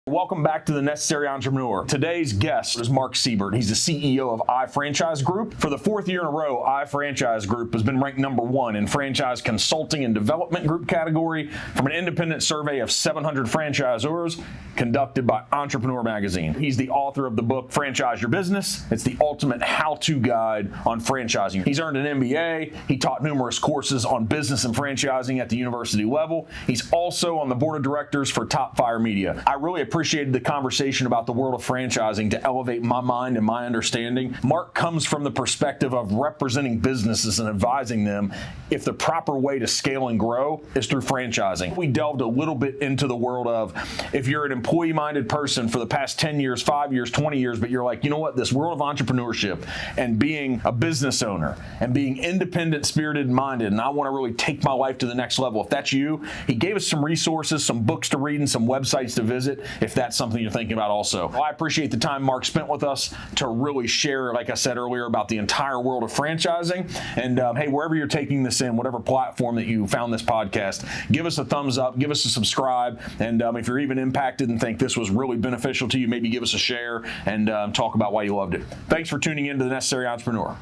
Welcome back to The Necessary Entrepreneur. Today's guest is Mark Siebert. He's the CEO of iFranchise Group. For the fourth year in a row, iFranchise Group has been ranked number one in franchise consulting and development group category from an independent survey of 700 franchisors conducted by Entrepreneur Magazine. He's the author of the book, Franchise Your Business. It's the ultimate how-to guide on franchising. He's earned an MBA. He taught numerous courses on business and franchising at the university level. He's also on the board of directors for Top Fire Media. I really appreciated the conversation about the world of franchising to elevate my mind and my understanding. Mark comes from the perspective of representing businesses and advising them if the proper way to scale and grow is through franchising. We delved a little bit into the world of if you're an employee-minded person for the past 10 years, 5 years, 20 years, but you're like, you know what, this world of entrepreneurship and being a business owner and being independent, spirited, minded, and I want to really take my life to the next level. If that's you, he gave us some resources, some books to read, and some websites to visit if that's something you're thinking about also. Well, I appreciate the time Mark spent with us to really share, like I said earlier, about the entire world of franchising. And hey, wherever you're taking this in, whatever platform that you found this podcast, give us a thumbs up, give us a subscribe, and if you're even impacted and think this was really beneficial to you, maybe give us a share and talk about why you loved it. Thanks for tuning in to The Necessary Entrepreneur.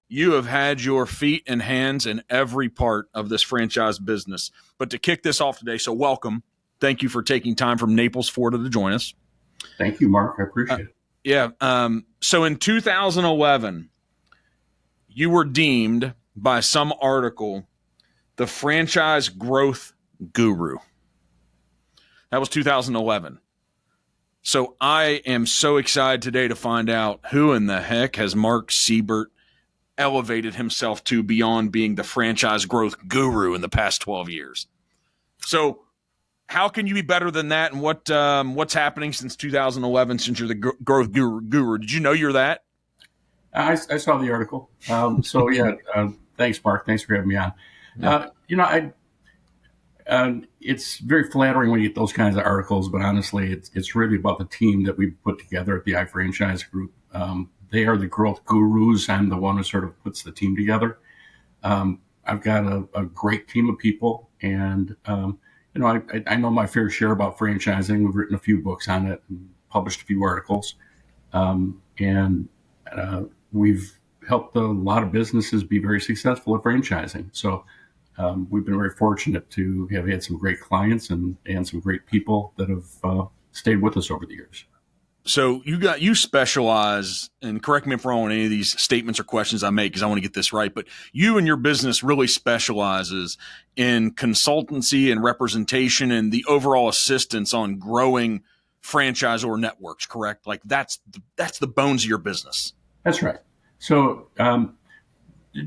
You have had your feet and hands in every part of this franchise business. But to kick this off today, so welcome. Thank you for taking time from Naples, Florida to join us. Thank you, Mark. I appreciate it. Yeah. So in 2011, you were deemed by some article the franchise growth guru. That was 2011. So I am so excited today to find out who in the heck has Mark Siebert elevated himself to beyond being the franchise growth guru in the past 12 years. So how can you be better than that? And what's happening since 2011, since you're the growth guru? Did you know you're that? I saw the article. Thanks, Mark. Thanks for having me on. Yeah. It's very flattering when you get those kinds of articles, but honestly, it's really about the team that we've put together at the iFranchise Group. They are the growth gurus. I'm the one who sort of puts the team together. I've got a great team of people, and I know my fair share about franchising. We've written a few books on it and published a few articles, and we've helped a lot of businesses be very successful at franchising. So we've been very fortunate to have had some great clients and some great people that have stayed with us over the years. So you specialize, and correct me if I'm wrong on any of these statements or questions I make because I want to get this right, but you and your business really specializes in consultancy and representation and the overall assistance on growing franchisor networks, correct? Like that's the bones of your business. That's right. So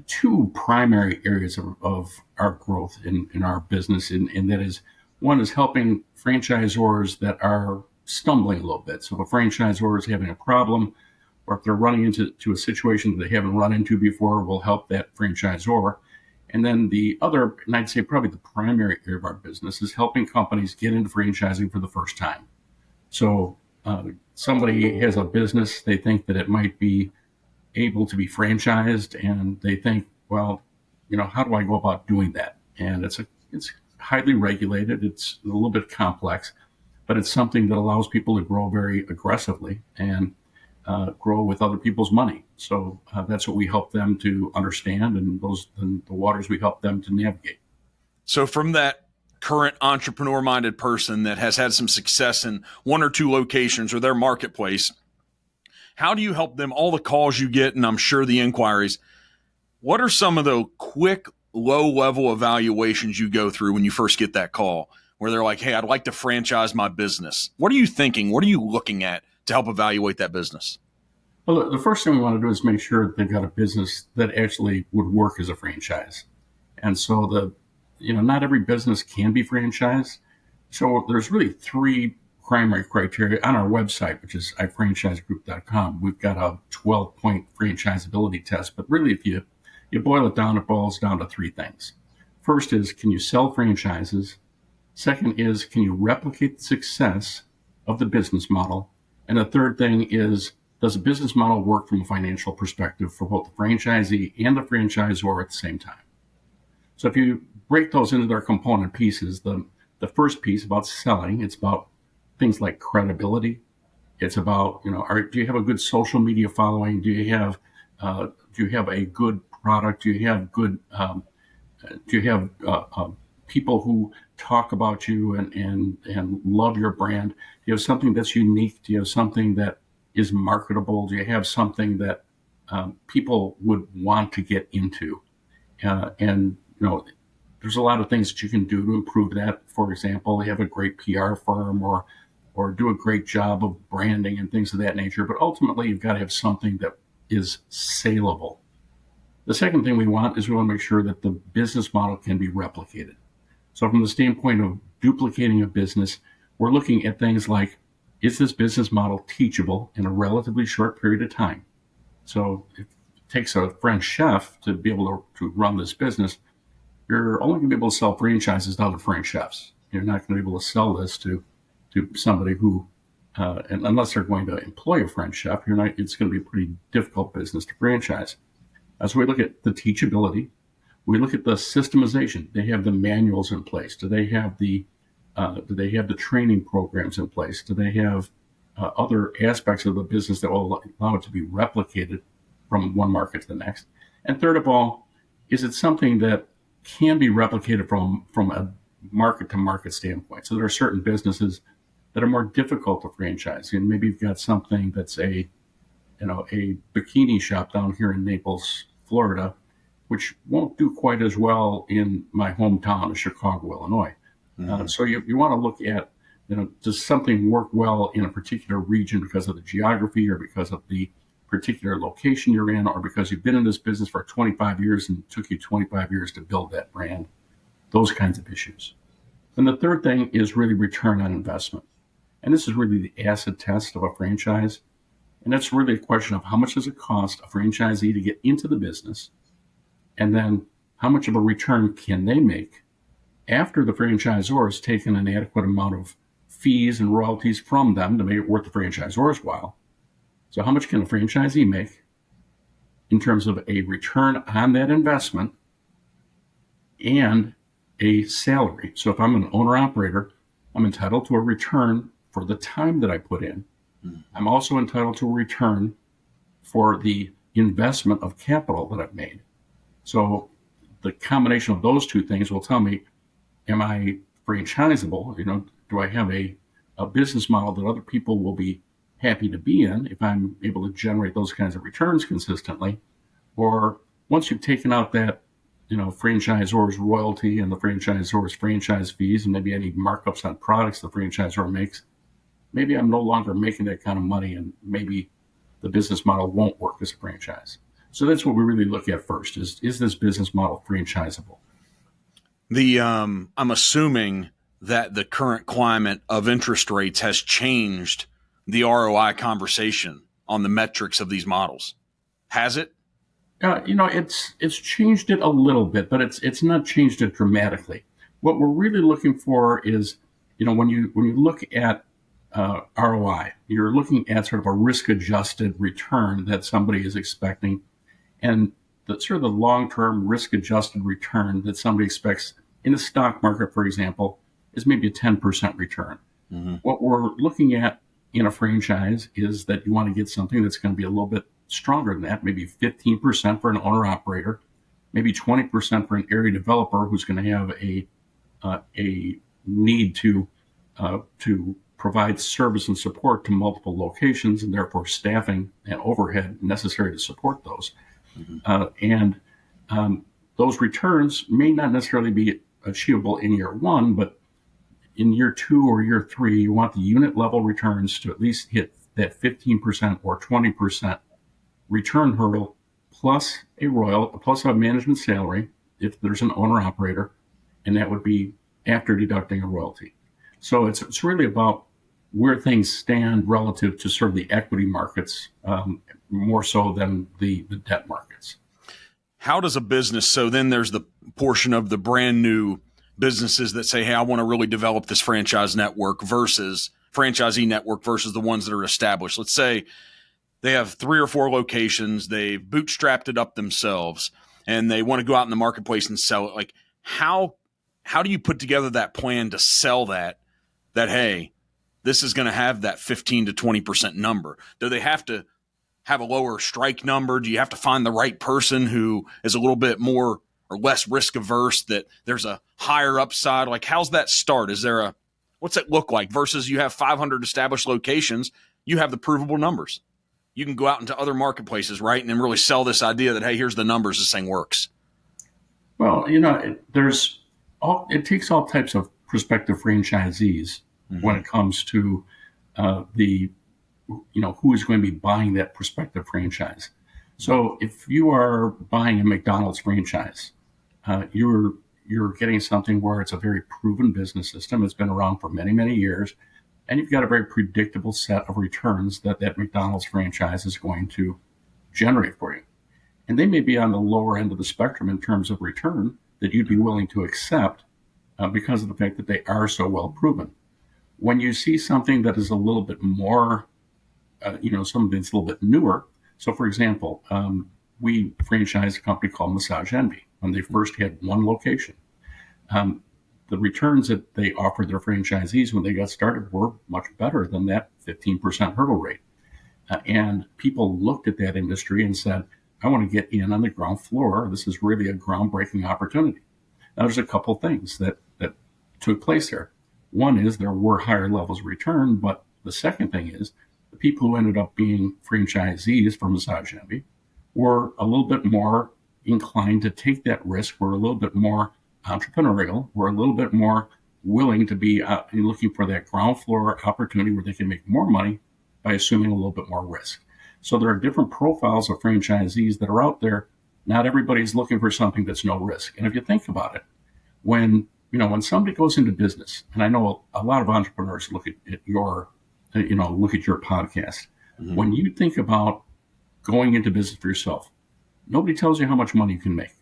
two primary areas of our growth in our business, and that is, one is helping franchisors that are stumbling a little bit. So if a franchisor is having a problem, or if they're running into a situation that they haven't run into before, we'll help that franchisor. And then the other, and I'd say probably the primary area of our business, is helping companies get into franchising for the first time. So somebody has a business, they think that it might be able to be franchised, and they think, well, how do I go about doing that? And it's highly regulated. It's a little bit complex, but it's something that allows people to grow very aggressively and grow with other people's money. So that's what we help them to understand, and the waters we help them to navigate. So from that current entrepreneur-minded person that has had some success in one or two locations or their marketplace, how do you help them? All the calls you get, and I'm sure the inquiries, what are some of the quick, low-level evaluations you go through when you first get that call, where they're like, hey, I'd like to franchise my business? What are you thinking? What are you looking at to help evaluate that business? Well, the first thing we want to do is make sure that they've got a business that actually would work as a franchise. And so not every business can be franchised. So there's really three primary criteria on our website, which is iFranchiseGroup.com. We've got a 12-point franchisability test, but really if you boil it down, it boils down to three things. First is, can you sell franchises? Second is, can you replicate the success of the business model? And the third thing is, does a business model work from a financial perspective for both the franchisee and the franchisor at the same time? So if you break those into their component pieces, the first piece about selling, it's about things like credibility. It's about, do you have a good social media following? Do you have a good product? Do you have good, people who talk about you and love your brand? Do you have something that's unique? Do you have something that is marketable? Do you have something that people would want to get into? There's a lot of things that you can do to improve that. For example, you have a great PR firm or do a great job of branding and things of that nature. But ultimately, you've got to have something that is saleable. The second thing we want to make sure that the business model can be replicated. So from the standpoint of duplicating a business, we're looking at things like, is this business model teachable in a relatively short period of time? So if it takes a French chef to be able to run this business, you're only going to be able to sell franchises to other French chefs. You're not going to be able to sell this to somebody who, and unless they're going to employ a French chef, it's going to be a pretty difficult business to franchise. So we look at the teachability. We look at the systemization. They have the manuals in place. Do they have the training programs in place? Do they have other aspects of the business that will allow it to be replicated from one market to the next? And third of all, is it something that can be replicated from a market to market standpoint? So there are certain businesses that are more difficult to franchise. And maybe you've got something that's a bikini shop down here in Naples, Florida, which won't do quite as well in my hometown of Chicago, Illinois. Mm-hmm. So you want to look at, does something work well in a particular region because of the geography or because of the particular location you're in, or because you've been in this business for 25 years and it took you 25 years to build that brand, those kinds of issues. And the third thing is really return on investment. And this is really the acid test of a franchise. And that's really a question of how much does it cost a franchisee to get into the business, and then how much of a return can they make after the franchisor has taken an adequate amount of fees and royalties from them to make it worth the franchisor's while. So how much can a franchisee make in terms of a return on that investment and a salary? So if I'm an owner-operator, I'm entitled to a return for the time that I put in. I'm also entitled to a return for the investment of capital that I've made. So the combination of those two things will tell me, am I franchisable? Do I have a business model that other people will be happy to be in if I'm able to generate those kinds of returns consistently? Or once you've taken out that, franchisor's royalty and the franchisor's franchise fees and maybe any markups on products the franchisor makes, maybe I'm no longer making that kind of money and maybe the business model won't work as a franchise. So that's what we really look at first is this business model franchisable? I'm assuming that the current climate of interest rates has changed the ROI conversation on the metrics of these models. Has it? It's changed it a little bit, but it's not changed it dramatically. What we're really looking for is, when you look at ROI, you're looking at sort of a risk-adjusted return that somebody is expecting, and the sort of the long-term risk-adjusted return that somebody expects in the stock market, for example, is maybe a 10% return. Mm-hmm. What we're looking at in a franchise is that you want to get something that's going to be a little bit stronger than that, maybe 15% for an owner-operator, maybe 20% for an area developer who's going to have a need to provide service and support to multiple locations and therefore staffing and overhead necessary to support those. Mm-hmm. Those returns may not necessarily be achievable in year one, but in year 2 or year 3, you want the unit level returns to at least hit that 15% or 20% return hurdle plus a management salary if there's an owner operator, and that would be after deducting a royalty. So it's really about where things stand relative to sort of the equity markets, more so than the debt markets. How does a business, so then there's portion of the brand new businesses that say, hey, I want to really develop this franchisee network versus the ones that are established. Let's say they have 3 or 4 locations, they've bootstrapped it up themselves, and they want to go out in the marketplace and sell it. Like, how do you put together that plan to sell that hey, this is going to have that 15 to 20% number? Do they have to have a lower strike number? Do you have to find the right person who is a little bit more or less risk averse, that there's a higher upside? Like, how's that start? What's it look like versus you have 500 established locations, you have the provable numbers. You can go out into other marketplaces, right? And then really sell this idea that, hey, here's the numbers, this thing works. Well, it takes all types of prospective franchisees when it comes to who is going to be buying that prospective franchise. So if you are buying a McDonald's franchise, you're getting something where it's a very proven business system. It's been around for many, many years, and you've got a very predictable set of returns that McDonald's franchise is going to generate for you. And they may be on the lower end of the spectrum in terms of return that you'd be willing to accept because of the fact that they are so well proven. When you see something that is a little bit more, something that's a little bit newer. So, for example, we franchised a company called Massage Envy when they first had 1 location. The returns that they offered their franchisees when they got started were much better than that 15% hurdle rate. And people looked at that industry and said, I want to get in on the ground floor. This is really a groundbreaking opportunity. Now, there's a couple things that took place there. One is there were higher levels of return, but the second thing is the people who ended up being franchisees for Massage Envy were a little bit more inclined to take that risk, were a little bit more entrepreneurial, were a little bit more willing to be looking for that ground floor opportunity where they can make more money by assuming a little bit more risk. So there are different profiles of franchisees that are out there. Not everybody's looking for something that's no risk. And if you think about it, when somebody goes into business, and I know a lot of entrepreneurs look at your podcast. Mm-hmm. When you think about going into business for yourself, nobody tells you how much money you can make,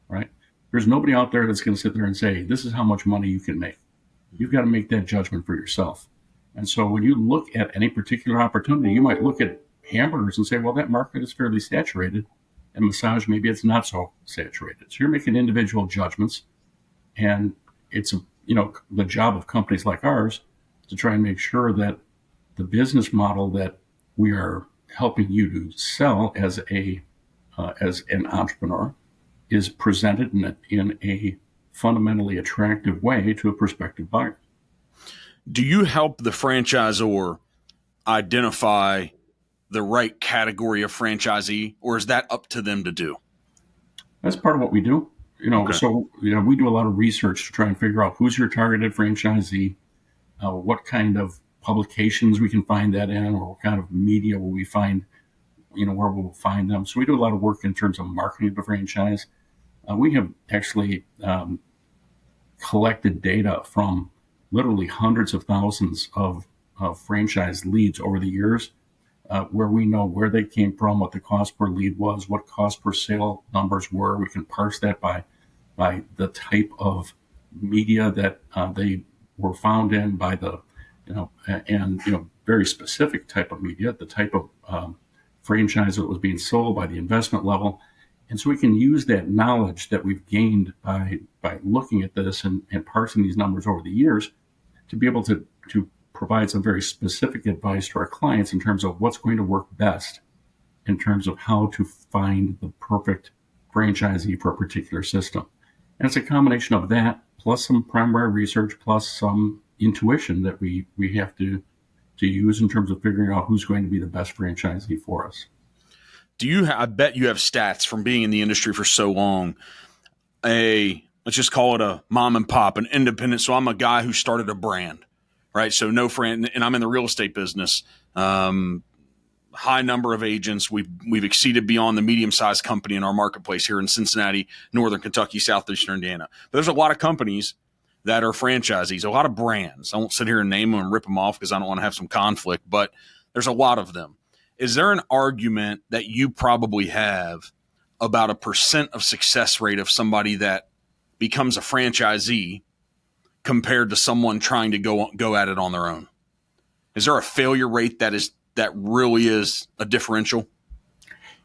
right? There's nobody out there that's going to sit there and say, this is how much money you can make. You've got to make that judgment for yourself. And so when you look at any particular opportunity, you might look at hamburgers and say, well, that market is fairly saturated, and massage, maybe it's not so saturated. So you're making individual judgments, and it's the job of companies like ours to try and make sure that the business model that we are helping you to sell as an entrepreneur is presented in a fundamentally attractive way to a prospective buyer. Do you help the franchisor identify the right category of franchisee, or is that up to them to do? That's part of what we do. Okay. So we do a lot of research to try and figure out who's your targeted franchisee, what kind of publications we can find that in, or what kind of media will we find, where we'll find them. So we do a lot of work in terms of marketing the franchise. We have actually collected data from literally hundreds of thousands of franchise leads over the years, where we know where they came from, what the cost per lead was, what cost per sale numbers were. We can parse that by the type of media that they were found in, by the very specific type of media, the type of franchise that was being sold, by the investment level. And so we can use that knowledge that we've gained by looking at this and parsing these numbers over the years to be able to provide some very specific advice to our clients in terms of what's going to work best in terms of how to find the perfect franchisee for a particular system. And it's a combination of that plus some primary research plus some intuition that we have to use in terms of figuring out who's going to be the best franchisee for us. I bet you have stats from being in the industry for so long. Let's just call it a mom and pop, an independent. So I'm a guy who started a brand, right? So no friend, and I'm in the real estate business. High number of agents. We've exceeded beyond the medium-sized company in our marketplace here in Cincinnati, Northern Kentucky, Southeastern Indiana. But there's a lot of companies that are franchisees, a lot of brands. I won't sit here and name them and rip them off because I don't want to have some conflict, but there's a lot of them. Is there an argument that you probably have about a % of success rate of somebody that becomes a franchisee compared to someone trying to go at it on their own? Is there a failure rate that really is a differential?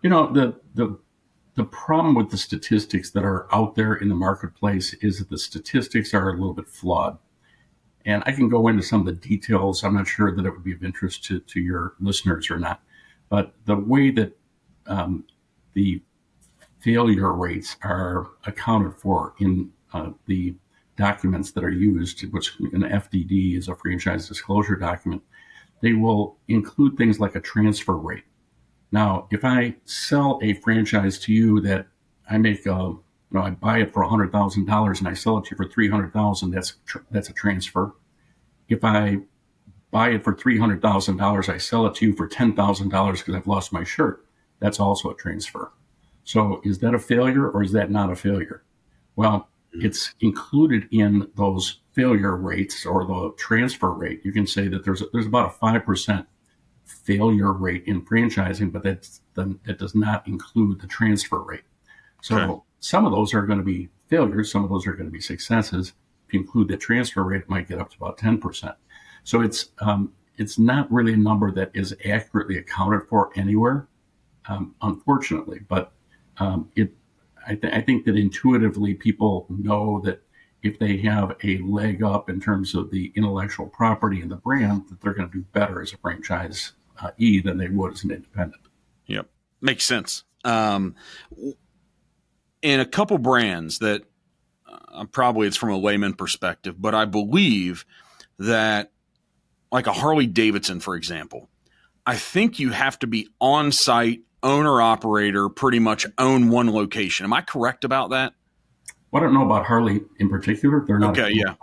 The problem with the statistics that are out there in the marketplace is that the statistics are a little bit flawed. And I can go into some of the details. I'm not sure that it would be of interest to your listeners or not. But the way that the failure rates are accounted for in the documents that are used, which an FDD is a franchise disclosure document, they will include things like a transfer rate. Now, if I sell a franchise to you that I make I buy it for $100,000 and I sell it to you for $300,000, that's a transfer. If I buy it for $300,000, I sell it to you for $10,000 because I've lost my shirt, that's also a transfer. So is that a failure or is that not a failure? Well, it's included in those failure rates or the transfer rate. You can say that there's about a 5% failure rate in franchising, but that does not include the transfer rate. So Some of those are going to be failures. Some of those are going to be successes. If you include the transfer rate, it might get up to about 10%. So it's not really a number that is accurately accounted for anywhere, unfortunately. But I think that intuitively people know that if they have a leg up in terms of the intellectual property and the brand, that they're going to do better as a franchisee than they would as an independent. Yep. Makes sense. In a couple brands that probably it's from a layman perspective, but I believe that like a Harley Davidson, for example, I think you have to be on site, owner operator, pretty much own one location. Am I correct about that? Well, I don't know about Harley in particular. They're not. Okay. Yeah.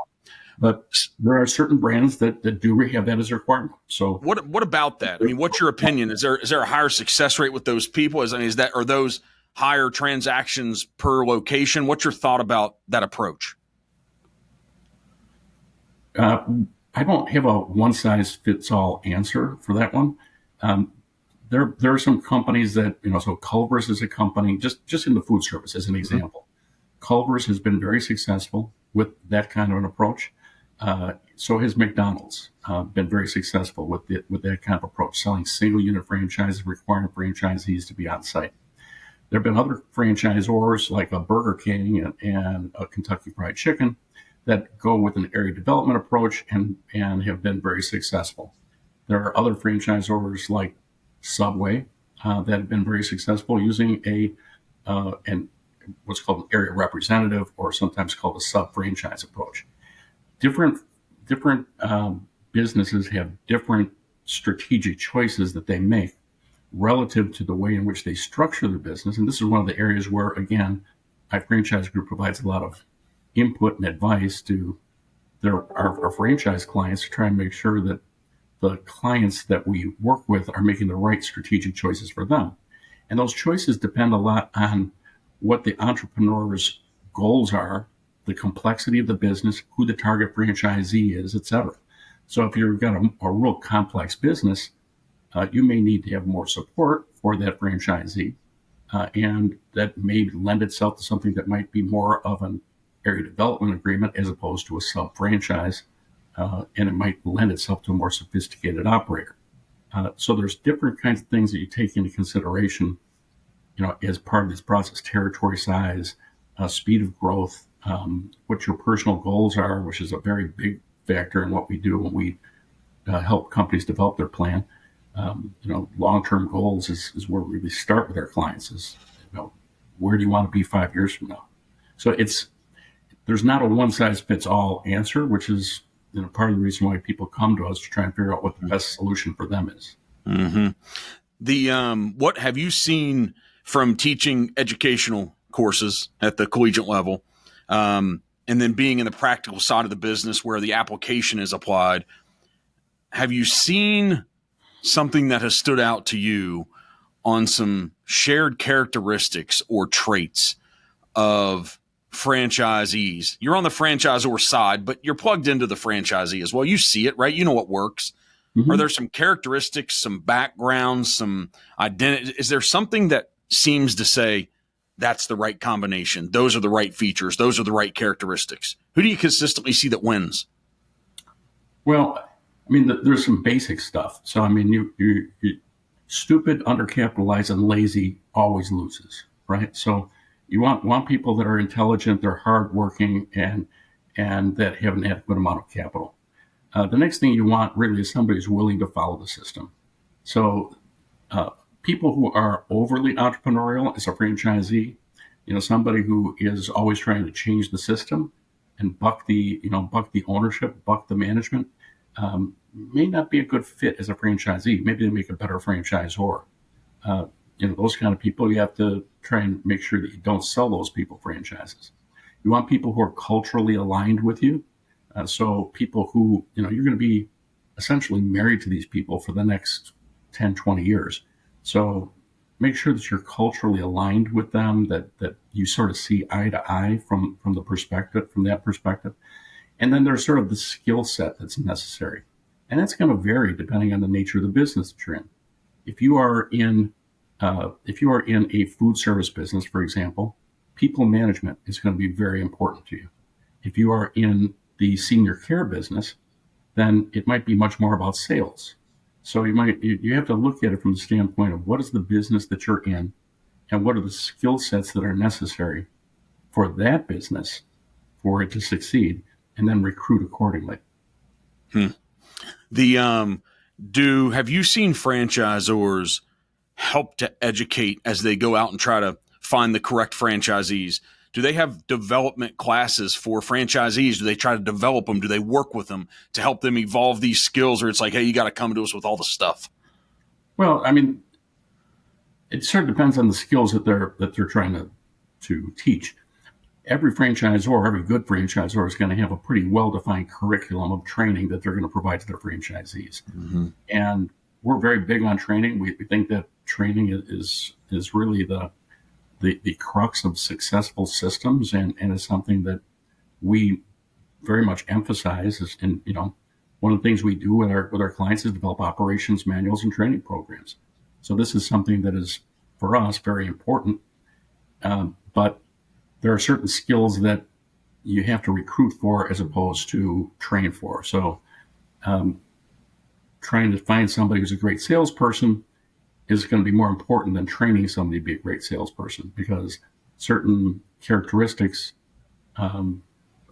But there are certain brands that do have that as a requirement. So what about that? I mean, what's your opinion? Is there a higher success rate with those people? Are those higher transactions per location? What's your thought about that approach? I don't have a one size fits all answer for that one. There are some companies that, so Culver's is a company, just in the food service as an example. Culver's has been very successful with that kind of an approach. So has McDonald's been very successful with that kind of approach, selling single unit franchises, requiring franchisees to be on site. There have been other franchisors like a Burger King and a Kentucky Fried Chicken that go with an area development approach and have been very successful. There are other franchisors like Subway that have been very successful using and what's called an area representative, or sometimes called a sub-franchise approach. Different businesses have different strategic choices that they make relative to the way in which they structure their business. And this is one of the areas where, again, iFranchise Group provides a lot of input and advice to our franchise clients to try and make sure that the clients that we work with are making the right strategic choices for them. And those choices depend a lot on what the entrepreneur's goals are, the complexity of the business, who the target franchisee is, et cetera. So if you've got a real complex business, you may need to have more support for that franchisee. And that may lend itself to something that might be more of an area development agreement as opposed to a sub-franchise. And it might lend itself to a more sophisticated operator. So there's different kinds of things that you take into consideration, as part of this process: territory size, speed of growth, what your personal goals are, which is a very big factor in what we do when we help companies develop their plan. Long-term goals is where we really start with our clients is, where do you want to be 5 years from now? So there's not a one-size-fits-all answer, which is part of the reason why people come to us to try and figure out what the best solution for them is. Mm-hmm. What have you seen from teaching educational courses at the collegiate level, and then being in the practical side of the business where the application is applied? Have you seen something that has stood out to you on some shared characteristics or traits of franchisees? You're on the franchisor side, but you're plugged into the franchisee as well. You see it, right? You know what works. Mm-hmm. Are there some characteristics, some backgrounds, some identity? Is there something that seems to say, that's the right combination. Those are the right features. Those are the right characteristics. Who do you consistently see that wins? Well, I mean, there's some basic stuff. So, I mean, you stupid, undercapitalized, and lazy always loses, right? So you want people that are intelligent, they're hardworking, and that have an adequate amount of capital. The next thing you want really is somebody who's willing to follow the system. So people who are overly entrepreneurial as a franchisee, somebody who is always trying to change the system and buck the ownership, buck the management, may not be a good fit as a franchisee. Maybe they make a better franchisor. Those kind of people, you have to try and make sure that you don't sell those people franchises. You want people who are culturally aligned with you. So people who, you're going to be essentially married to these people for the next 10, 20 years. So make sure that you're culturally aligned with them, that you sort of see eye to eye from that perspective. And then there's sort of the skill set that's necessary. And that's going to vary depending on the nature of the business that you're in. If you are in a food service business, for example, people management is going to be very important to you. If you are in the senior care business, then it might be much more about sales. So you have to look at it from the standpoint of what is the business that you're in and what are the skill sets that are necessary for that business for it to succeed, and then recruit accordingly. Have you seen franchisors help to educate as they go out and try to find the correct franchisees? Do they have development classes for franchisees? Do they try to develop them? Do they work with them to help them evolve these skills? Or it's like, hey, you got to come to us with all the stuff? Well, I mean, it sort of depends on the skills that they're trying to teach. Every franchisor, every good franchisor is going to have a pretty well-defined curriculum of training that they're going to provide to their franchisees. Mm-hmm. And we're very big on training. We think that training is really the crux of successful systems, and is something that we very much emphasize. And one of the things we do with our clients is develop operations manuals and training programs. So this is something that is, for us, very important. But there are certain skills that you have to recruit for as opposed to train for. So trying to find somebody who's a great salesperson is going to be more important than training somebody to be a great salesperson, because certain characteristics of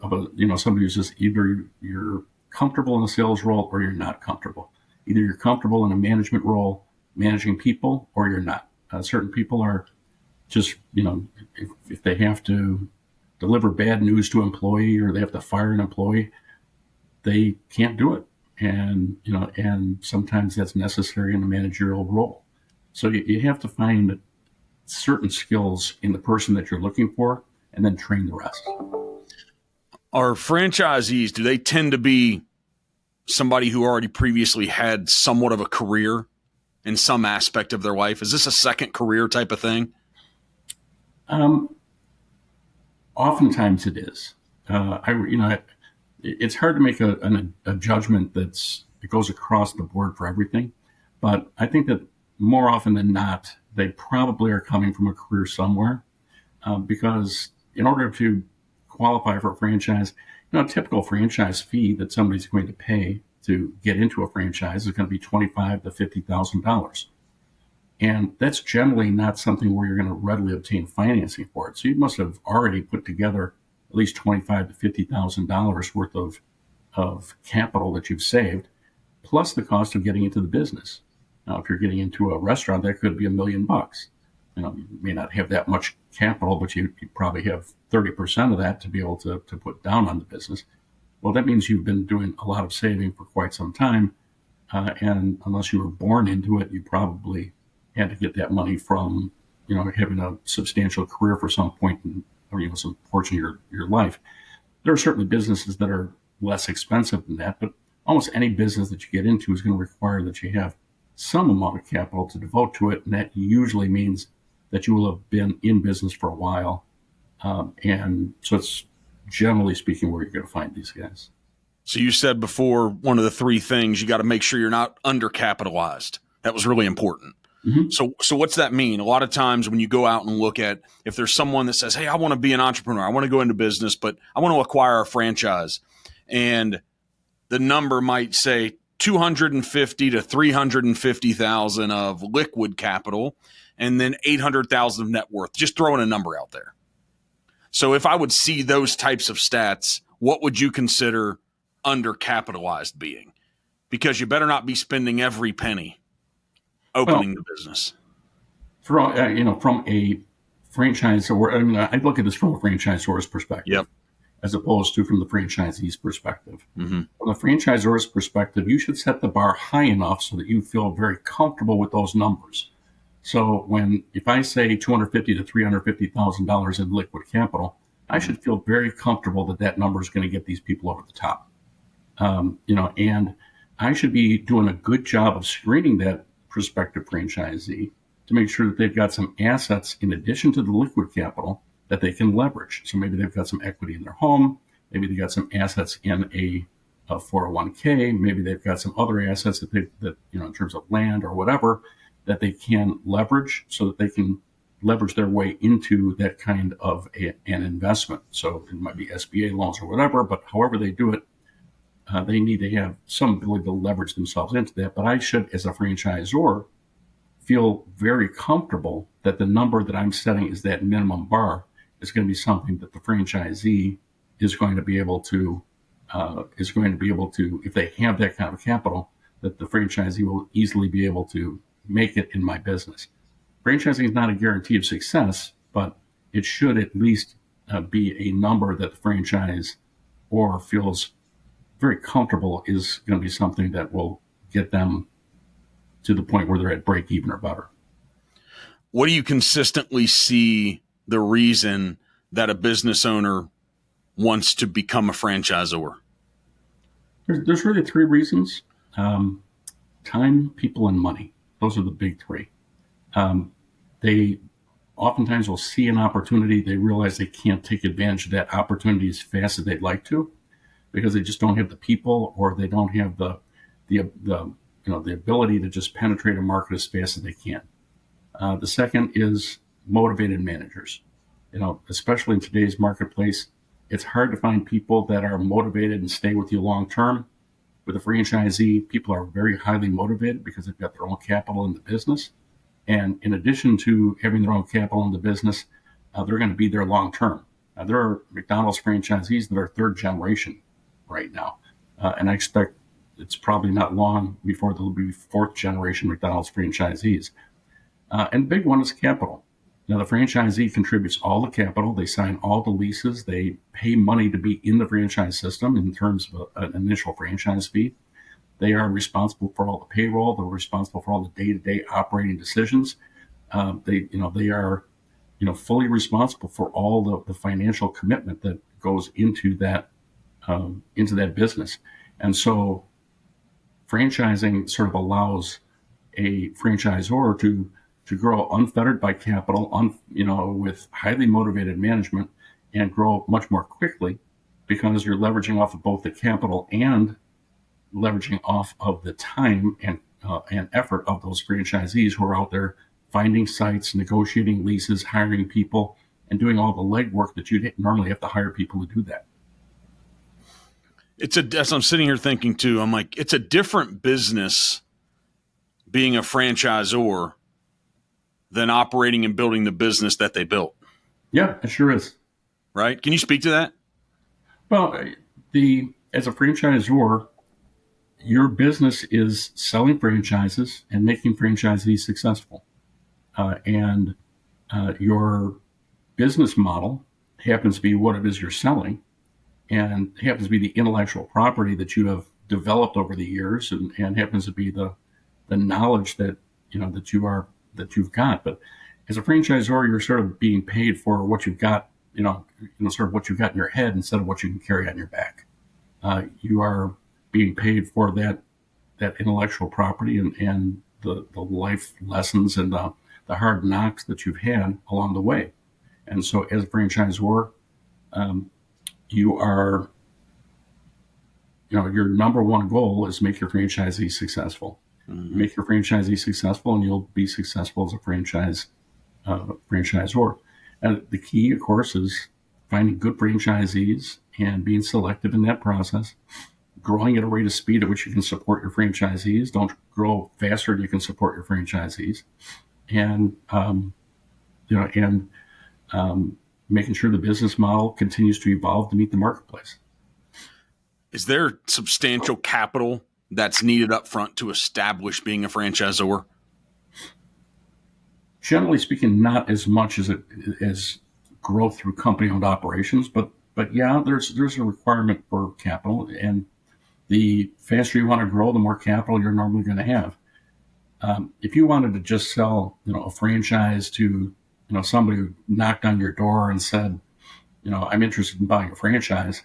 somebody who's just either you're comfortable in a sales role or you're not comfortable. Either you're comfortable in a management role, managing people, or you're not. Certain people are just, if they have to deliver bad news to an employee or they have to fire an employee, they can't do it. And sometimes that's necessary in a managerial role. So you have to find certain skills in the person that you're looking for and then train the rest. Are franchisees, do they tend to be somebody who already previously had somewhat of a career in some aspect of their life? Is this a second career type of thing? Oftentimes it is. It's hard to make a judgment that goes across the board for everything, but I think that more often than not, they probably are coming from a career somewhere, because in order to qualify for a franchise, a typical franchise fee that somebody's going to pay to get into a franchise is going to be $25,000 to $50,000. And that's generally not something where you're going to readily obtain financing for it. So you must have already put together at least $25,000 to $50,000 worth of capital that you've saved, plus the cost of getting into the business. Now, if you're getting into a restaurant, that could be $1 million. You may not have that much capital, but you probably have 30% of that to be able to put down on the business. Well, that means you've been doing a lot of saving for quite some time. And unless you were born into it, you probably had to get that money from, having a substantial career for some point in, some portion of your life. There are certainly businesses that are less expensive than that, but almost any business that you get into is going to require that you have some amount of capital to devote to it. And that usually means that you will have been in business for a while. And so it's generally speaking where you're going to find these guys. So you said before, one of the three things, you got to make sure you're not undercapitalized. That was really important. Mm-hmm. So what's that mean? A lot of times when you go out and look at, if there's someone that says, hey, I want to be an entrepreneur, I want to go into business, but I want to acquire a franchise, and the number might say 250 to 350,000 of liquid capital, and then 800,000 of net worth, just throwing a number out there. So if I would see those types of stats, what would you consider undercapitalized being? Because you better not be spending every penny opening the business. From a franchisor, I mean, I look at this from a franchisor's perspective. Yep. As opposed to from the franchisee's perspective. Mm-hmm. From the franchisor's perspective, you should set the bar high enough so that you feel very comfortable with those numbers. So if I say $250,000 to $350,000 in liquid capital, I should feel very comfortable that number is going to get these people over the top. And I should be doing a good job of screening that prospective franchisee to make sure that they've got some assets in addition to the liquid capital that they can leverage. So maybe they've got some equity in their home. Maybe they've got some assets in a 401k. Maybe they've got some other assets that in terms of land or whatever, that they can leverage so that they can leverage their way into that kind of an investment. So it might be SBA loans or whatever, but however they do it, they need to have some ability to leverage themselves into that. But I should, as a franchisor, feel very comfortable that the number that I'm setting is that minimum bar is going to be something that the franchisee is going to be able to, if they have that kind of capital, that the franchisee will easily be able to make it in my business. Franchising is not a guarantee of success, but it should at least be a number that the franchise or feels very comfortable is going to be something that will get them to the point where they're at break even or better. What do you consistently see the reason that a business owner wants to become a franchisor? There's really three reasons. Time, people, and money. Those are the big three. They oftentimes will see an opportunity. They realize they can't take advantage of that opportunity as fast as they'd like to because they just don't have the people, or they don't have the ability to just penetrate a market as fast as they can. The second is motivated managers. Especially in today's marketplace, it's hard to find people that are motivated and stay with you long term. With a franchisee, people are very highly motivated because they've got their own capital in the business. And in addition to having their own capital in the business, they're going to be there long term. There are McDonald's franchisees that are third generation right now. And I expect it's probably not long before there'll be fourth generation McDonald's franchisees. And the big one is capital. Now, the franchisee contributes all the capital. They sign all the leases. They pay money to be in the franchise system in terms of an initial franchise fee. They are responsible for all the payroll. They're responsible for all the day-to-day operating decisions. They are fully responsible for all the financial commitment that goes into that business. And so franchising sort of allows a franchisor to grow unfettered by capital, with highly motivated management, and grow much more quickly because you're leveraging off of both the capital and leveraging off of the time and effort of those franchisees who are out there finding sites, negotiating leases, hiring people, and doing all the legwork that you'd normally have to hire people to do that. As I'm sitting here thinking too, I'm like, it's a different business being a franchisor than operating and building the business that they built. Yeah, it sure is. Right? Can you speak to that? Well, as a franchisor, your business is selling franchises and making franchisees successful. And your business model happens to be what it is you're selling, and happens to be the intellectual property that you have developed over the years, and happens to be the knowledge that you've got. But as a franchisor, you're sort of being paid for what you've got, sort of what you've got in your head instead of what you can carry on your back. You are being paid for that intellectual property and the life lessons and the hard knocks that you've had along the way. And so as a franchisor, you are, your number one goal is make your franchisee successful. Make your franchisee successful, and you'll be successful as a franchisor. And the key, of course, is finding good franchisees and being selective in that process, growing at a rate of speed at which you can support your franchisees. Don't grow faster than you can support your franchisees, and making sure the business model continues to evolve to meet the marketplace. Is there substantial capital that's needed up front to establish being a franchisor? Generally speaking, not as much as growth through company-owned operations, but yeah, there's a requirement for capital, and the faster you want to grow, the more capital you're normally going to have. If you wanted to just sell, a franchise to, somebody who knocked on your door and said, I'm interested in buying a franchise,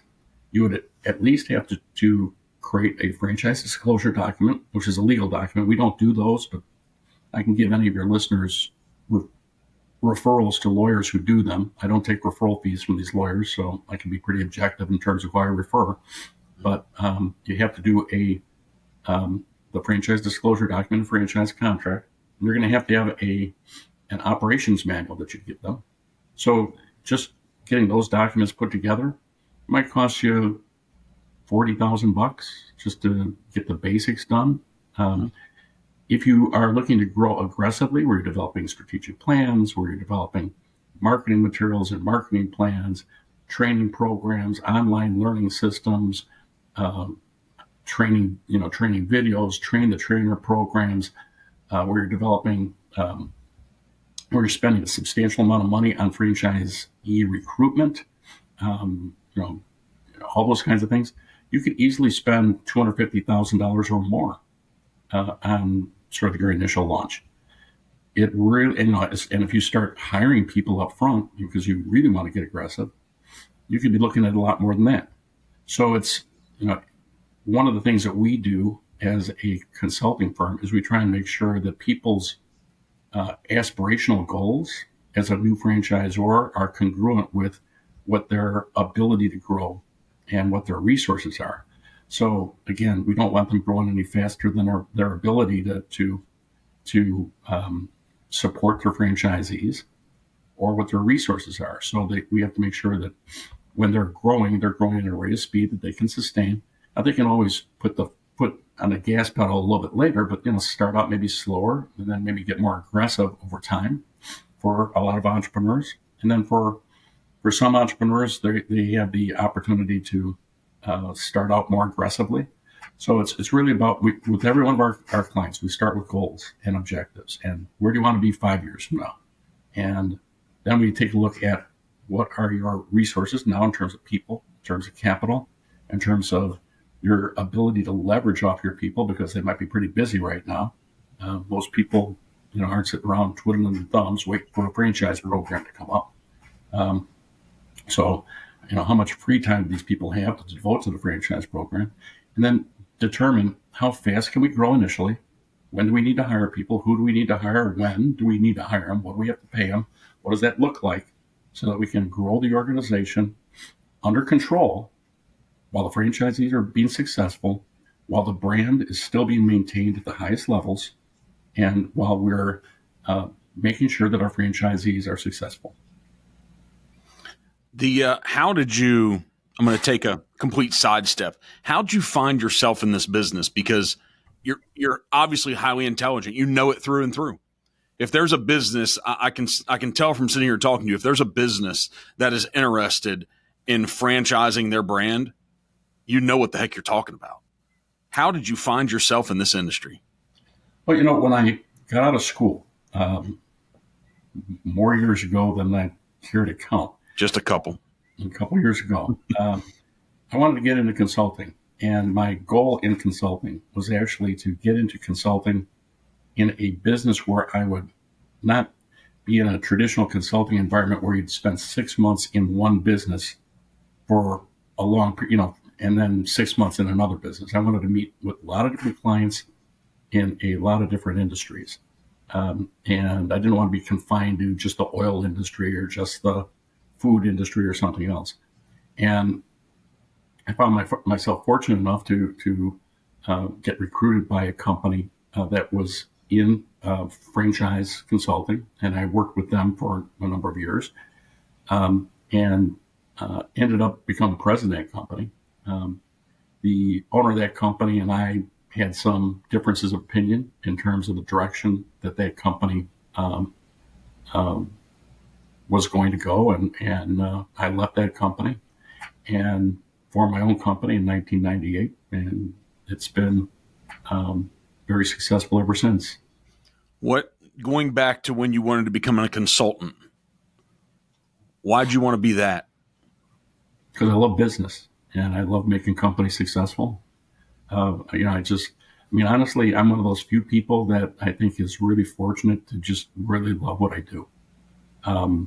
you would at least have to create a franchise disclosure document, which is a legal document. We don't do those, but I can give any of your listeners referrals to lawyers who do them. I don't take referral fees from these lawyers, so I can be pretty objective in terms of who I refer. But you have to do the franchise disclosure document, franchise contract. And you're going to have an operations manual that you give them. So just getting those documents put together might cost you $40,000 just to get the basics done. If you are looking to grow aggressively, where you're developing strategic plans, where you're developing marketing materials and marketing plans, training programs, online learning systems, training videos, train the trainer programs, where you're developing, where you're spending a substantial amount of money on franchisee recruitment, all those kinds of things, you could easily spend $250,000 or more on sort of your initial launch. It really, and if you start hiring people up front because you really want to get aggressive, you could be looking at a lot more than that. So it's, one of the things that we do as a consulting firm is we try and make sure that people's aspirational goals as a new franchisor are congruent with what their ability to grow and what their resources are. So again, we don't want them growing any faster than their ability to support their franchisees or what their resources are. So we have to make sure that when they're growing at a rate of speed that they can sustain. Now they can always put on the gas pedal a little bit later, but start out maybe slower and then maybe get more aggressive over time for a lot of entrepreneurs. And then for some entrepreneurs, they have the opportunity to start out more aggressively. So it's really about, with every one of our clients, we start with goals and objectives. And where do you want to be 5 years from now? And then we take a look at what are your resources now in terms of people, in terms of capital, in terms of your ability to leverage off your people because they might be pretty busy right now. Most people, aren't sitting around twiddling their thumbs waiting for a franchise program to come up. So, how much free time do these people have to devote to the franchise program? And then determine how fast can we grow initially? When do we need to hire people? Who do we need to hire? When do we need to hire them? What do we have to pay them? What does that look like? So that we can grow the organization under control while the franchisees are being successful, while the brand is still being maintained at the highest levels, and while we're making sure that our franchisees are successful. How did you, I'm going to take a complete sidestep. How did you find yourself in this business? Because you're obviously highly intelligent. You know it through and through. If there's a business, I can tell from sitting here talking to you, if there's a business that is interested in franchising their brand, you know what the heck you're talking about. How did you find yourself in this industry? Well, when I got out of school, more years ago than I care to count. Just a couple years ago, I wanted to get into consulting. And my goal in consulting was actually to get into consulting in a business where I would not be in a traditional consulting environment where you'd spend 6 months in one business for a long, and then 6 months in another business. I wanted to meet with a lot of different clients in a lot of different industries. And I didn't want to be confined to just the oil industry or just the food industry or something else. And I found myself fortunate enough to get recruited by a company that was in franchise consulting, and I worked with them for a number of years, and ended up becoming president of that company. The owner of that company and I had some differences of opinion in terms of the direction that company was going to go, and I left that company and formed my own company in 1998, and it's been very successful ever since. Going back to when you wanted to become a consultant, why'd you want to be that? Because I love business and I love making companies successful. Honestly, I'm one of those few people that I think is really fortunate to just really love what I do. I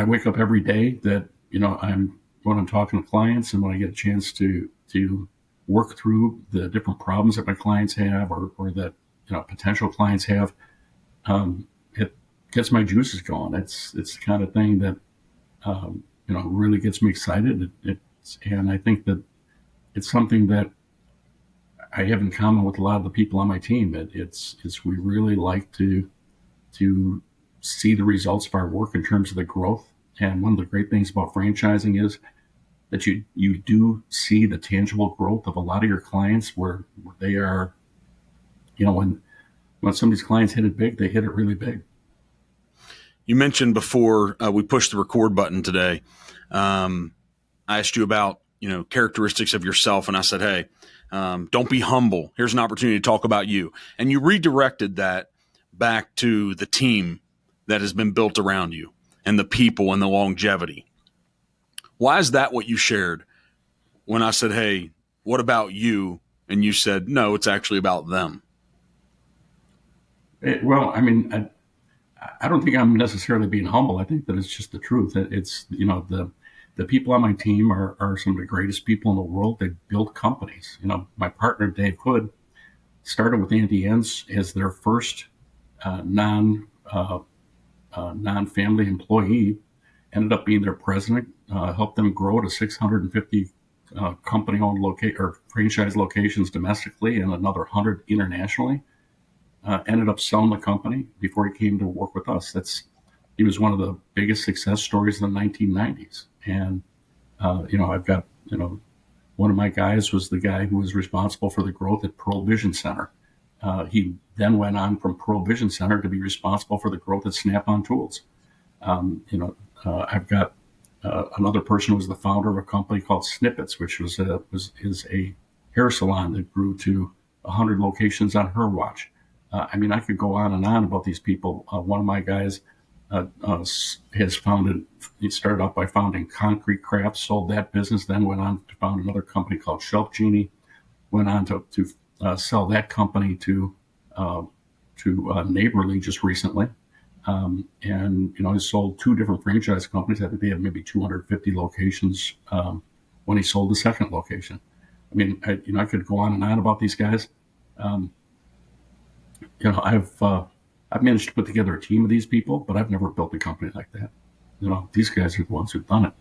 wake up every day that, when I'm talking to clients and when I get a chance to work through the different problems that my clients have or that, potential clients have, it gets my juices going. It's the kind of thing that, really gets me excited. And I think that it's something that I have in common with a lot of the people on my team. It's we really like to see the results of our work in terms of the growth. And one of the great things about franchising is that you do see the tangible growth of a lot of your clients where they are, when some of these clients hit it big, they hit it really big. You mentioned before we pushed the record button today, I asked you about, characteristics of yourself. And I said, hey, don't be humble. Here's an opportunity to talk about you. And you redirected that back to the team that has been built around you and the people and the longevity. Why is that what you shared when I said, hey, what about you? And you said, no, it's actually about them. I don't think I'm necessarily being humble. I think that it's just the truth. It's, the people on my team are some of the greatest people in the world. They build companies. My partner, Dave Hood, started with Andy Enns as their first non-family employee, ended up being their president, helped them grow to 650 company-owned franchise locations domestically and another 100 internationally. Ended up selling the company before he came to work with us. He was one of the biggest success stories in the 1990s. And, I've got, one of my guys was the guy who was responsible for the growth at Pearl Vision Center. He then went on from Pearl Vision Center to be responsible for the growth at Snap-on Tools. I've got another person who was the founder of a company called Snippets, which is a hair salon that grew to 100 locations on her watch. I could go on and on about these people. One of my guys he started off by founding Concrete Crafts, sold that business, then went on to found another company called Shelf Genie, went on to sell that company to Neighborly just recently. He sold two different franchise companies. I think they had maybe 250 locations when he sold the second location. I could go on and on about these guys. I've managed to put together a team of these people, but I've never built a company like that. These guys are the ones who've done it.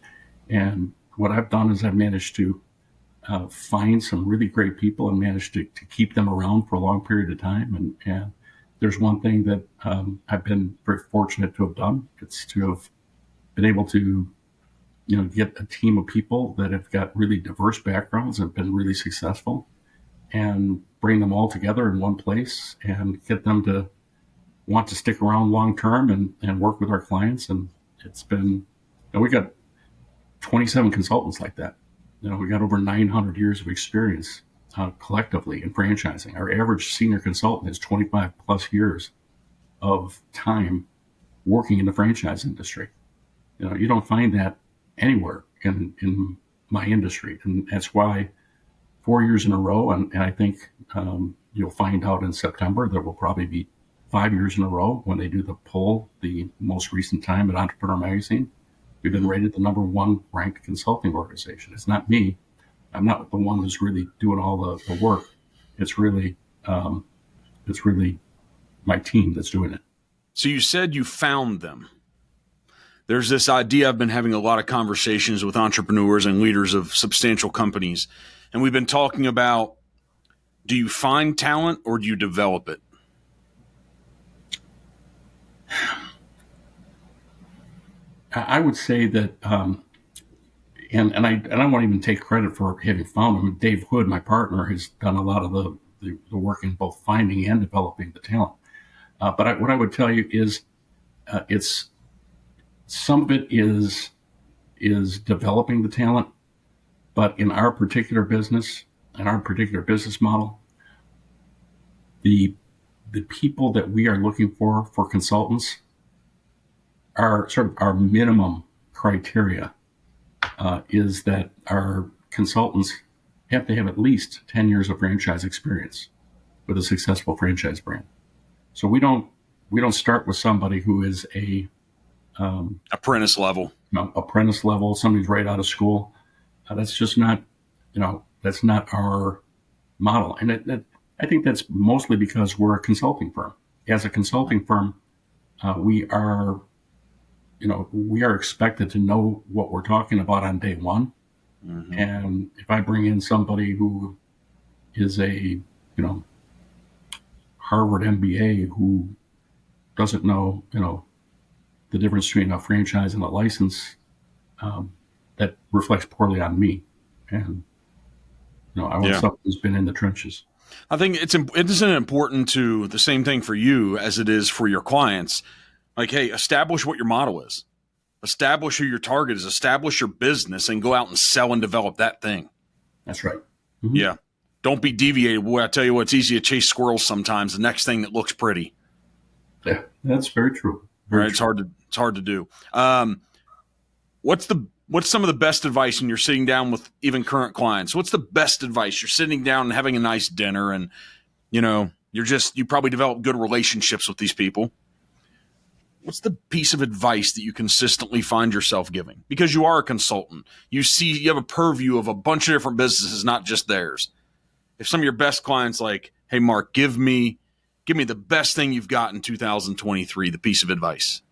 And what I've done is I've managed to find some really great people and managed to keep them around for a long period of time. And there's one thing that I've been very fortunate to have done. It's to have been able to, get a team of people that have got really diverse backgrounds and been really successful and bring them all together in one place and get them to want to stick around long term and work with our clients. And it's been, we got 27 consultants like that. We got over 900 years of experience collectively in franchising. Our average senior consultant has 25 plus years of time working in the franchise industry. You don't find that anywhere in my industry. And that's why 4 years in a row, and I think you'll find out in September there will probably be 5 years in a row when they do the poll, the most recent time at Entrepreneur Magazine. We've been rated the number one ranked consulting organization. It's not me. I'm not the one who's really doing all the work. It's really my team that's doing it. So you said you found them. There's this idea. I've been having a lot of conversations with entrepreneurs and leaders of substantial companies, and we've been talking about, Do you find talent or do you develop it? I would say that, and I won't even take credit for having found them. Dave Hood, my partner, has done a lot of the work in both finding and developing the talent. But what I would tell you is, it's some of it is developing the talent, but in our particular business and our particular business model, the people that we are looking for consultants are sort of our minimum criteria is that our consultants have to have at least 10 years of franchise experience with a successful franchise brand. So we don't start with somebody who is a apprentice level, somebody's right out of school. That's just not, that's not our model. And I think that's mostly because we're a consulting firm. As a consulting firm, we are expected to know what we're talking about on day one. Mm-hmm. And if I bring in somebody who is a, Harvard MBA who doesn't know, the difference between a franchise and a license, that reflects poorly on me. And, I want someone who's been in the trenches. I think isn't important to the same thing for you as it is for your clients. Like, hey, establish what your model is. Establish who your target is. Establish your business and go out and sell and develop that thing. That's right. Mm-hmm. Yeah. Don't be deviated. Boy, I tell you what, it's easy to chase squirrels sometimes. The next thing that looks pretty. Yeah, that's very true. Very true. It's hard to do. What's some of the best advice when you're sitting down with even current clients? What's the best advice? You're sitting down and having a nice dinner and, you probably develop good relationships with these people. What's the piece of advice that you consistently find yourself giving? Because you are a consultant. You have a purview of a bunch of different businesses, not just theirs. If some of your best clients like, hey, Mark, give me the best thing you've got in 2023, the piece of advice.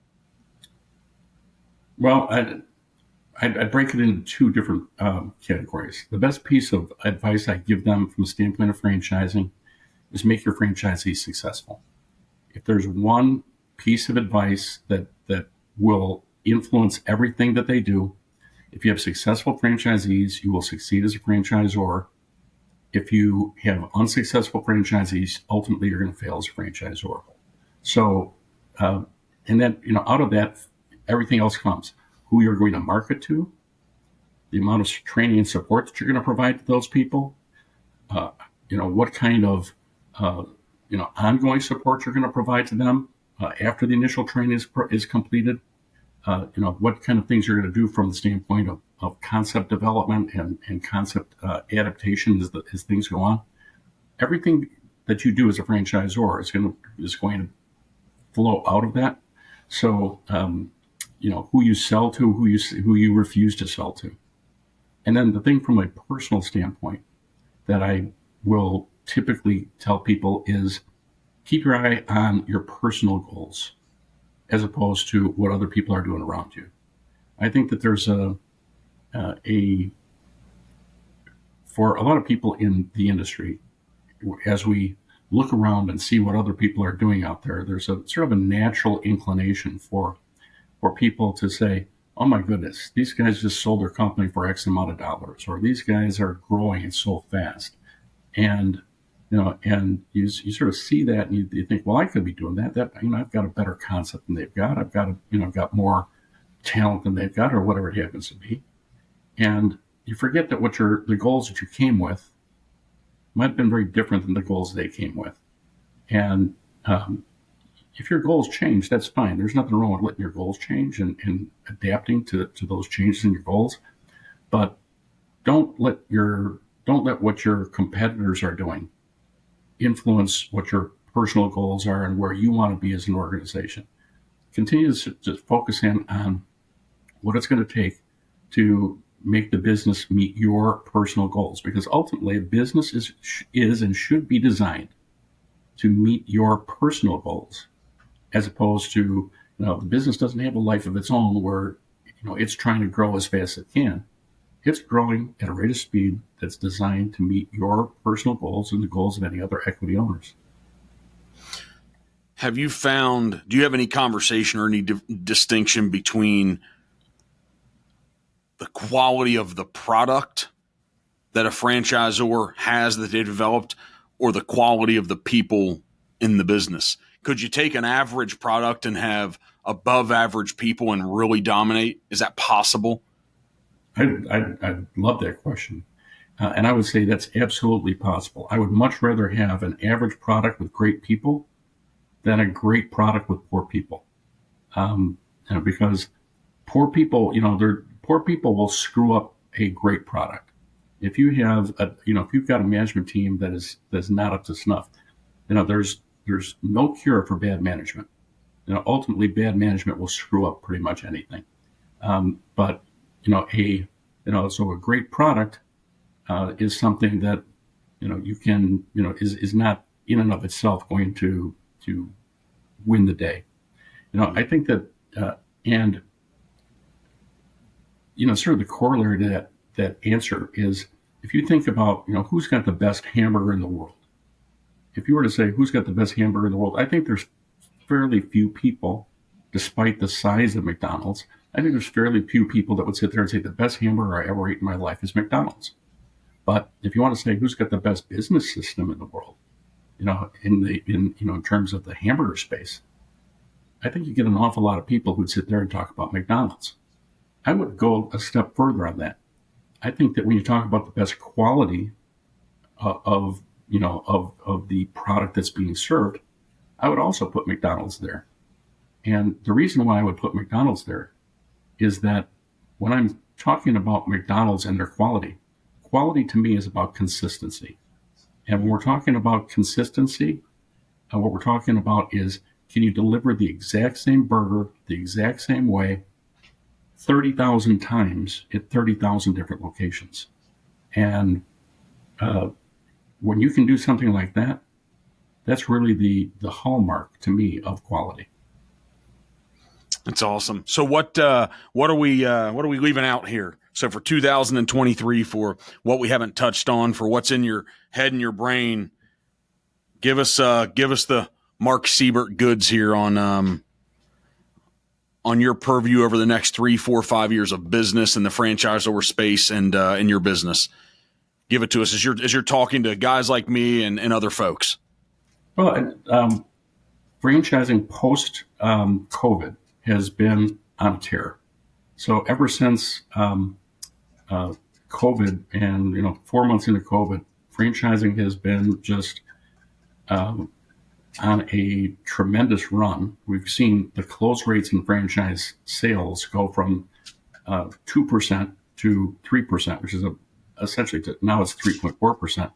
Well, I'd break it into two different categories. The best piece of advice I give them from the standpoint of franchising is make your franchisee successful. If there's one piece of advice that will influence everything that they do, if you have successful franchisees, you will succeed as a franchisor. If you have unsuccessful franchisees, ultimately you're going to fail as a franchisor. So, and then, out of that, everything else comes. Who you're going to market to, the amount of training and support that you're going to provide to those people, what kind of, ongoing support you're going to provide to them after the initial training is completed, what kind of things you're going to do from the standpoint of concept development and concept adaptation as things go on. Everything that you do as a franchisor is going to flow out of that. So, who you sell to, who you refuse to sell to. And then the thing from a personal standpoint that I will typically tell people is keep your eye on your personal goals as opposed to what other people are doing around you. I think that there's for a lot of people in the industry, as we look around and see what other people are doing out there, there's a sort of a natural inclination for people to say, oh my goodness, these guys just sold their company for X amount of dollars, or these guys are growing so fast. And, and you sort of see that and you think, well, I could be doing that. I've got a better concept than they've got. I've got more talent than they've got, or whatever it happens to be. And you forget that the goals that you came with might have been very different than the goals they came with. And, if your goals change, that's fine. There's nothing wrong with letting your goals change and adapting to those changes in your goals. But don't let what your competitors are doing influence what your personal goals are and where you want to be as an organization. Continue to just focus in on what it's going to take to make the business meet your personal goals, because ultimately a business is and should be designed to meet your personal goals. As opposed to, the business doesn't have a life of its own where, it's trying to grow as fast as it can. it's growing at a rate of speed that's designed to meet your personal goals and the goals of any other equity owners. Do you have any conversation or any distinction between the quality of the product that a franchisor has that they developed or the quality of the people in the business? Could you take an average product and have above average people and really dominate? Is that possible? I love that question. And I would say that's absolutely possible. I would much rather have an average product with great people than a great product with poor people. Because poor people, poor people will screw up a great product. If you have if you've got a management team that's not up to snuff, there's no cure for bad management. Ultimately bad management will screw up pretty much anything. But so a great product is something that you can is not in and of itself going to win the day. I think that and sort of the corollary to that answer is, if you think about who's got the best hamburger in the world. If you were to say who's got the best hamburger in the world, I think there's fairly few people, despite the size of McDonald's. I think there's fairly few people that would sit there and say the best hamburger I ever ate in my life is McDonald's. But if you want to say who's got the best business system in the world, in terms of the hamburger space, I think you get an awful lot of people who'd sit there and talk about McDonald's. I would go a step further on that. I think that when you talk about the best quality of the product that's being served, I would also put McDonald's there. And the reason why I would put McDonald's there is that when I'm talking about McDonald's and their quality to me is about consistency. And when we're talking about consistency, what we're talking about is, can you deliver the exact same burger, the exact same way, 30,000 times at 30,000 different locations? And when you can do something like that, that's really the hallmark to me of quality. That's awesome. So what are we leaving out here? So for 2023, for what we haven't touched on, for what's in your head and your brain, give us the Mark Siebert goods here on your purview over the next 3, 4, 5 years of business in the franchisor space and in your business. Give it to us as you're talking to guys like me and other folks. Well, franchising post COVID has been on a tear. So ever since COVID, and 4 months into COVID, franchising has been just on a tremendous run. We've seen the close rates in franchise sales go from 2% to 3%, which is essentially now it's 3.4%,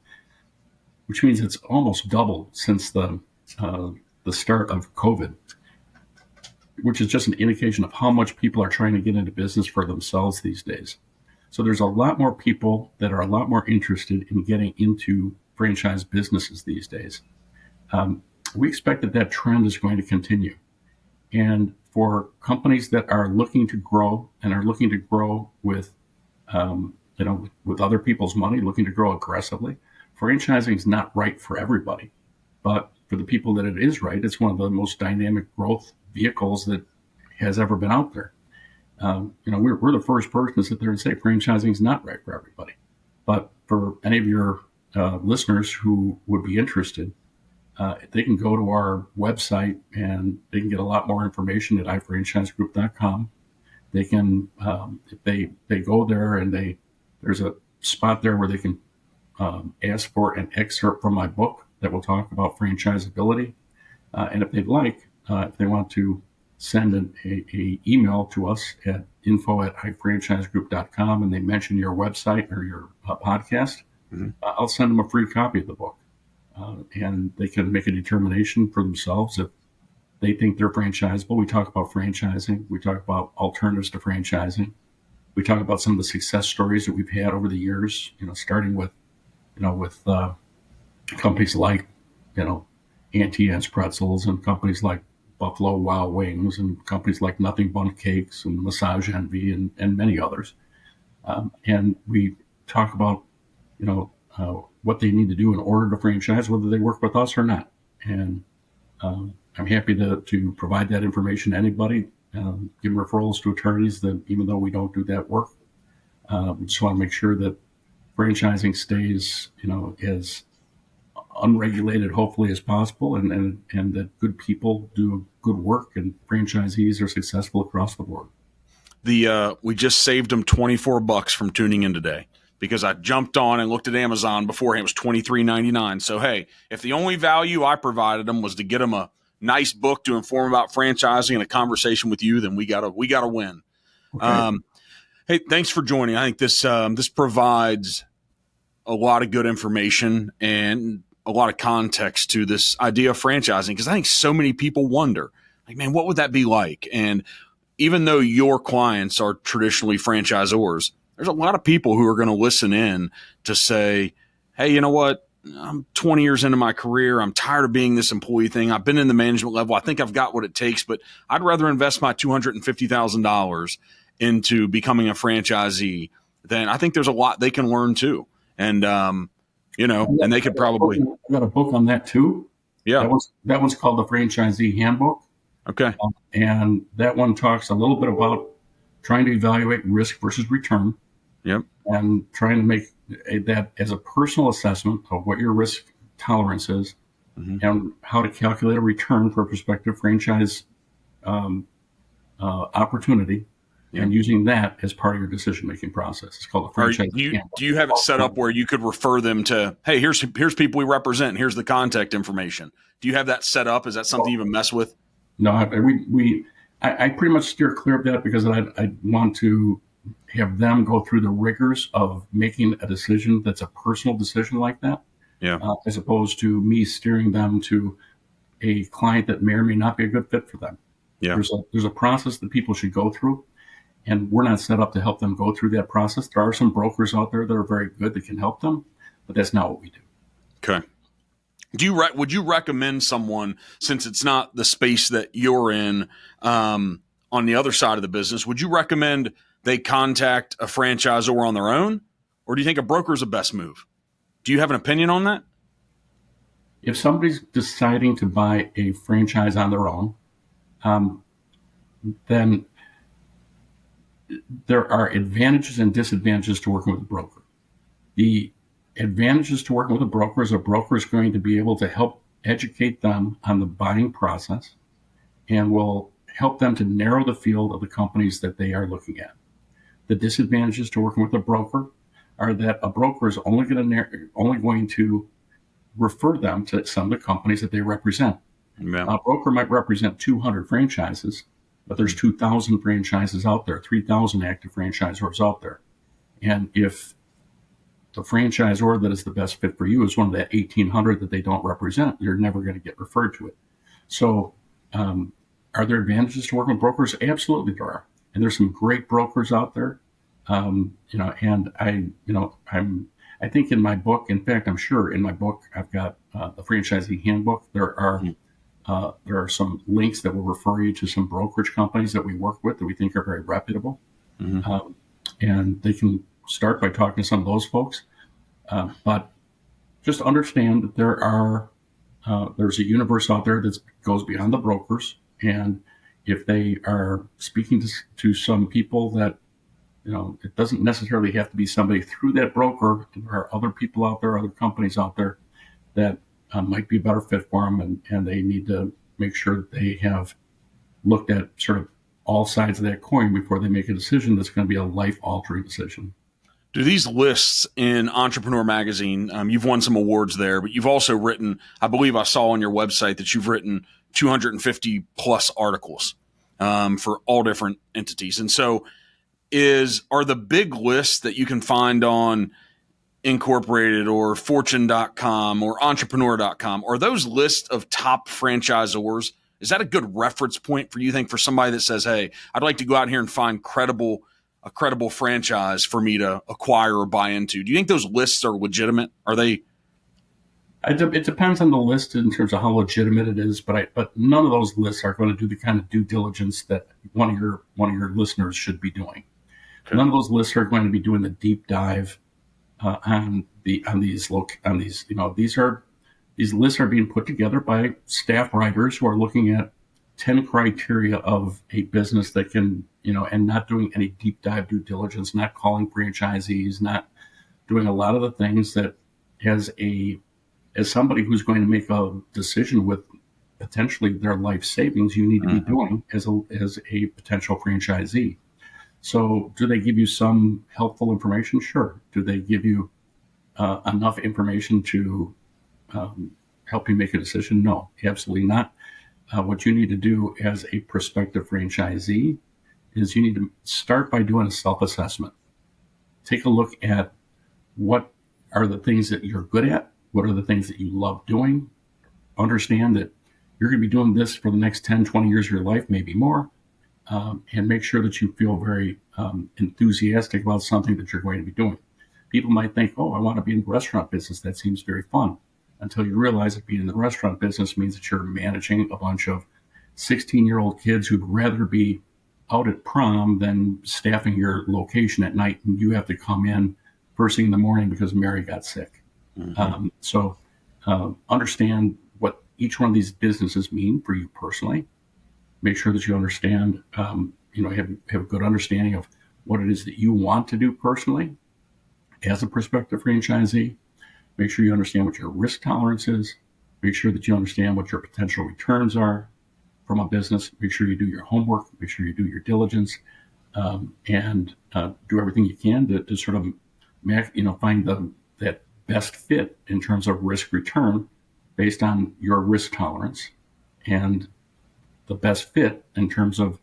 which means it's almost doubled since the start of COVID, which is just an indication of how much people are trying to get into business for themselves these days. So there's a lot more people that are a lot more interested in getting into franchise businesses these days. We expect that trend is going to continue. And for companies that are looking to grow and are looking to grow with other people's money, looking to grow aggressively, franchising is not right for everybody. But for the people that it is right, it's one of the most dynamic growth vehicles that has ever been out there. We're the first person to sit there and say franchising is not right for everybody. But for any of your listeners who would be interested, they can go to our website and they can get a lot more information at iFranchiseGroup.com. They can, if they go there and there's a spot there where they can ask for an excerpt from my book that will talk about franchisability. And if they'd like, if they want to send an email to us at info@iFranchiseGroup.com and they mention your website or your podcast, I'll send them a free copy of the book. And they can make a determination for themselves if they think they're franchisable. We talk about franchising. We talk about alternatives to franchising. We talk about some of the success stories that we've had over the years, starting with companies like, Auntie Anne's Pretzels and companies like Buffalo Wild Wings and companies like Nothing Bundt Cakes and Massage Envy and many others. And we talk about, what they need to do in order to franchise, whether they work with us or not. And I'm happy to provide that information to anybody, give referrals to attorneys that, even though we don't do that work, we just want to make sure that franchising stays, as unregulated, hopefully, as possible, and that good people do good work and franchisees are successful across the board. We just saved them $24 from tuning in today, because I jumped on and looked at Amazon beforehand. It was $23.99. So, hey, if the only value I provided them was to get them a nice book to inform about franchising and a conversation with you, then we gotta win. Okay. Hey, thanks for joining. I think this provides a lot of good information and a lot of context to this idea of franchising, because I think so many people wonder, like, man, what would that be like? And even though your clients are traditionally franchisors, there's a lot of people who are going to listen in to say, hey, you know what? I'm 20 years into my career. I'm tired of being this employee thing. I've been in the management level. I think I've got what it takes, but I'd rather invest my $250,000 into becoming a franchisee. Then I think there's a lot they can learn too. And, and they could probably. I got a book on that too. Yeah. That one's called the Franchisee Handbook. Okay. And that one talks a little bit about trying to evaluate risk versus return. Yep. And trying to make that as a personal assessment of what your risk tolerance is, and how to calculate a return for a prospective franchise opportunity, and using that as part of your decision-making process. It's called the franchise. Do you have it set up where you could refer them to, hey, here's people we represent, and here's the contact information? Do you have that set up? Is that something you even mess with? No, I pretty much steer clear of that, because I want to have them go through the rigors of making a decision that's a personal decision like that, as opposed to me steering them to a client that may or may not be a good fit for them. Yeah. There's a process that people should go through, and we're not set up to help them go through that process. There are some brokers out there that are very good that can help them, but that's not what we do. Okay. Would you recommend someone, since it's not the space that you're in, on the other side of the business, would you recommend they contact a franchisor on their own, or do you think a broker is the best move? Do you have an opinion on that? If somebody's deciding to buy a franchise on their own, then there are advantages and disadvantages to working with a broker. The advantages to working with a broker is going to be able to help educate them on the buying process, and will help them to narrow the field of the companies that they are looking at. The disadvantages to working with a broker are that a broker is only going to refer them to some of the companies that they represent. Yeah. A broker might represent 200 franchises, but there's 2,000 franchises out there, 3,000 active franchisors out there. And if the franchisor that is the best fit for you is one of that 1,800 that they don't represent, you're never going to get referred to it. So are there advantages to working with brokers? Absolutely there are. And there's some great brokers out there. And I think in my book, in fact, I'm sure in my book, I've got the Franchisee Handbook. There are some links that will refer you to some brokerage companies that we work with that we think are very reputable. And they can start by talking to some of those folks. But just understand that there's a universe out there that goes beyond the brokers. And if they are speaking to some people that, it doesn't necessarily have to be somebody through that broker. There are other people out there, other companies out there that might be a better fit for them. And they need to make sure that they have looked at sort of all sides of that coin before they make a decision that's going to be a life-altering decision. Do these lists in Entrepreneur Magazine, you've won some awards there, but you've also written, I believe I saw on your website that you've written 250 plus articles for all different entities. And so are the big lists that you can find on Incorporated or Fortune.com or Entrepreneur.com, are those lists of top franchisors? Is that a good reference point for you think for somebody that says, hey, I'd like to go out here and find a credible franchise for me to acquire or buy into? Do you think those lists are legitimate? Are they? It depends on the list in terms of how legitimate it is, but none of those lists are going to do the kind of due diligence that one of your listeners should be doing. Okay. None of those lists are going to be doing the deep dive on these. These lists are being put together by staff writers who are looking at 10 criteria of a business that can, and not doing any deep dive due diligence, not calling franchisees, not doing a lot of the things that as somebody who's going to make a decision with potentially their life savings, you need to be doing as a potential franchisee. So do they give you some helpful information? Sure. Do they give you enough information to help you make a decision? No, absolutely not. What you need to do as a prospective franchisee is you need to start by doing a self-assessment. Take a look at what are the things that you're good at, what are the things that you love doing. Understand that you're going to be doing this for the next 10, 20 years of your life, maybe more, and make sure that you feel very enthusiastic about something that you're going to be doing. People might think, oh, I want to be in the restaurant business. That seems very fun. Until you realize that being in the restaurant business means that you're managing a bunch of 16-year-old kids who'd rather be out at prom than staffing your location at night, and you have to come in first thing in the morning because Mary got sick. So understand what each one of these businesses mean for you personally. Make sure that you understand, have a good understanding of what it is that you want to do personally as a prospective franchisee. Make sure you understand what your risk tolerance is. Make sure that you understand what your potential returns are from a business. Make sure you do your homework. Make sure you do your diligence, and do everything you can to sort of, find that best fit in terms of risk return based on your risk tolerance, and the best fit in terms of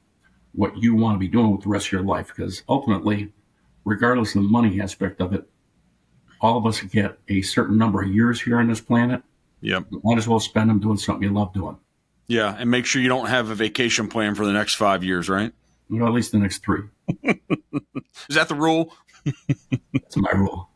what you want to be doing with the rest of your life. Because ultimately, regardless of the money aspect of it, all of us get a certain number of years here on this planet. Yep. You might as well spend them doing something you love doing. Yeah, and make sure you don't have a vacation plan for the next 5 years, right? At least the next 3. Is that the rule? That's my rule.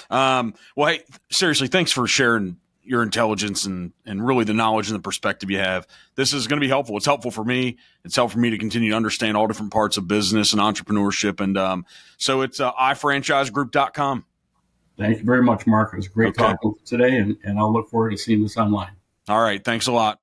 Well, hey, seriously, thanks for sharing your intelligence and really the knowledge and the perspective you have. This is going to be helpful. It's helpful for me. It's helpful for me to continue to understand all different parts of business and entrepreneurship. And so it's iFranchiseGroup.com. Thank you very much, Mark. It was great talking today, and I'll look forward to seeing this online. All right. Thanks a lot.